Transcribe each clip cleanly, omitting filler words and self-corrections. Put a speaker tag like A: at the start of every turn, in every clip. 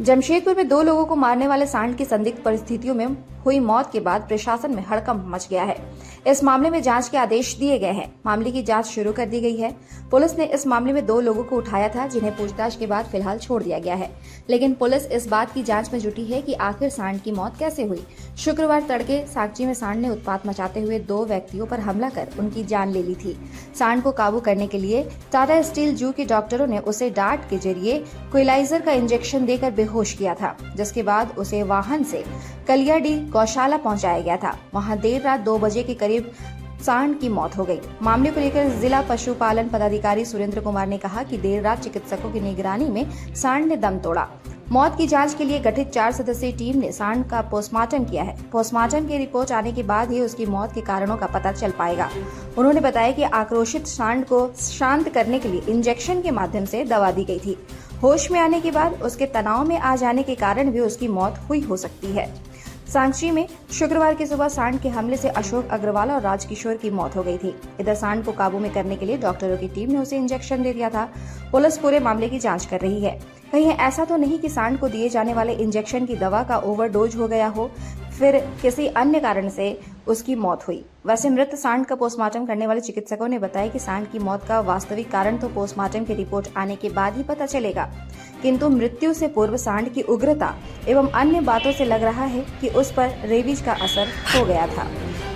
A: जमशेदपुर में 2 लोगों को मारने वाले सांड की संदिग्ध परिस्थितियों में हुई मौत के बाद प्रशासन में हड़कंप मच गया है। इस मामले में जांच के आदेश दिए गए हैं। मामले की जांच शुरू कर दी गई है। पुलिस ने इस मामले में 2 लोगों को उठाया था, जिन्हें पूछताछ के बाद फिलहाल छोड़ दिया गया है। लेकिन पुलिस इस बात की जांच में जुटी है कि आखिर सांड की मौत कैसे हुई। शुक्रवार तड़के साकची में सांड ने उत्पात मचाते हुए 2 व्यक्तियों पर हमला कर उनकी जान ले ली थी। सांड को काबू करने के लिए टाटा स्टील जू के डॉक्टरों ने उसे डार्ट के जरिए क्विलाइजर का इंजेक्शन देकर बेहोश किया था, जिसके बाद उसे वाहन से कलियाडी गौशाला पहुंचाया गया था। वहां देर रात 2 बजे के करीब सांड की मौत हो गई। मामले को लेकर जिला पशुपालन पदाधिकारी सुरेंद्र कुमार ने कहा कि देर रात चिकित्सकों की निगरानी में सांड ने दम तोड़ा। मौत की जांच के लिए गठित 4 सदस्यीय टीम ने सांड का पोस्टमार्टम किया है। पोस्टमार्टम की रिपोर्ट आने के बाद ही उसकी मौत के कारणों का पता चल पाएगा। उन्होंने बताया कि आक्रोशित सांड को शांत करने के लिए इंजेक्शन के माध्यम से दवा दी गई थी। होश में आने के बाद उसके तनाव में आ जाने के कारण भी उसकी मौत हुई हो सकती है। सांची में शुक्रवार की सुबह सांड के हमले से अशोक अग्रवाल और राजकिशोर की मौत हो गई थी। इधर सांड को काबू में करने के लिए डॉक्टरों की टीम ने उसे इंजेक्शन दे दिया था। पुलिस पूरे मामले की जांच कर रही है। कहीं ऐसा तो नहीं कि सांड को दिए जाने वाले इंजेक्शन की दवा का ओवरडोज हो गया हो, फिर किसी अन्य कारण से उसकी मौत हुई। वैसे मृत सांड का पोस्टमार्टम करने वाले चिकित्सकों ने बताया कि सांड की मौत का वास्तविक कारण तो पोस्टमार्टम की रिपोर्ट आने के बाद ही पता चलेगा, किंतु मृत्यु से पूर्व सांड की उग्रता एवं अन्य बातों से लग रहा है कि उस पर रेबीज का असर हो गया था।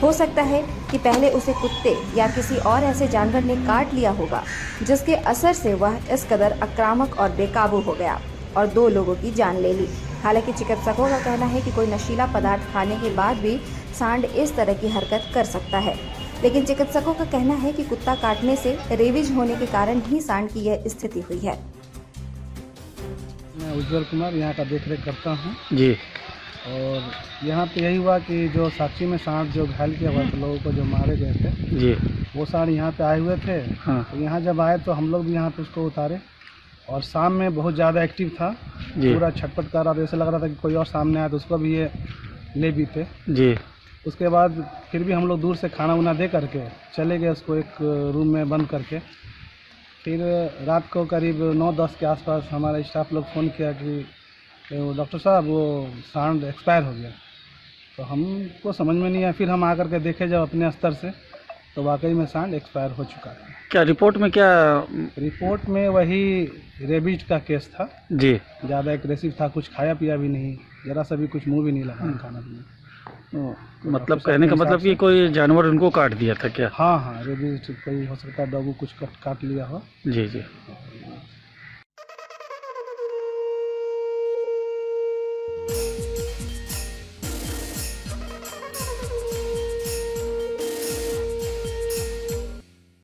A: हो सकता है कि पहले उसे कुत्ते या किसी और ऐसे जानवर ने काट लिया होगा, जिसके असर से वह इस कदर आक्रामक और बेकाबू हो गया और 2 लोगों की जान ले ली। हालांकि चिकित्सकों का कहना है कि कोई नशीला पदार्थ खाने के बाद भी सांड इस तरह की हरकत कर सकता है, लेकिन चिकित्सकों का कहना है कि कुत्ता काटने से रेबीज होने के कारण ही सांड की यह स्थिति हुई है।
B: मैं उज्जवल कुमार यहाँ का देखरेख करता हूँ
C: जी।
B: और यहाँ पे यही हुआ कि जो साक्षी में सांड जो घायल किया हुआ था, लोगों को जो मारे गए थे
C: जी,
B: वो सांड यहाँ पे आए हुए थे।
C: हाँ।
B: तो यहाँ जब आए तो हम लोग भी यहाँ पे उसको उतारे और शाम में बहुत ज़्यादा एक्टिव था,
C: जी।
B: पूरा छटपट कर रहा था, ऐसा लग रहा था कि कोई और सामने आया तो उसको भी ये ले भी थे
C: जी।
B: उसके बाद फिर भी हम लोग दूर से खाना वाना दे करके चले गए, उसको एक रूम में बंद करके। फिर रात को करीब 9-10 के आसपास हमारा स्टाफ लोग फ़ोन किया कि डॉक्टर साहब वो सांड एक्सपायर हो गया। तो हमको समझ में नहीं आया। फिर हम आकर के देखे जब अपने स्तर से, तो वाकई में सांड एक्सपायर हो चुका था।
C: क्या रिपोर्ट में क्या?
B: रिपोर्ट में वही रेबीज का केस था
C: जी।
B: ज़्यादा एग्रेसिव था, कुछ खाया पिया भी नहीं, ज़रा सा भी कुछ मुँह भी नहीं लगा खाना पीना।
C: मतलब कहने का मतलब कि कोई जानवर उनको काट दिया था क्या?
B: हाँ, रेबीज कोई हो सकता है, डॉग कुछ काट लिया हो।
C: जी जी।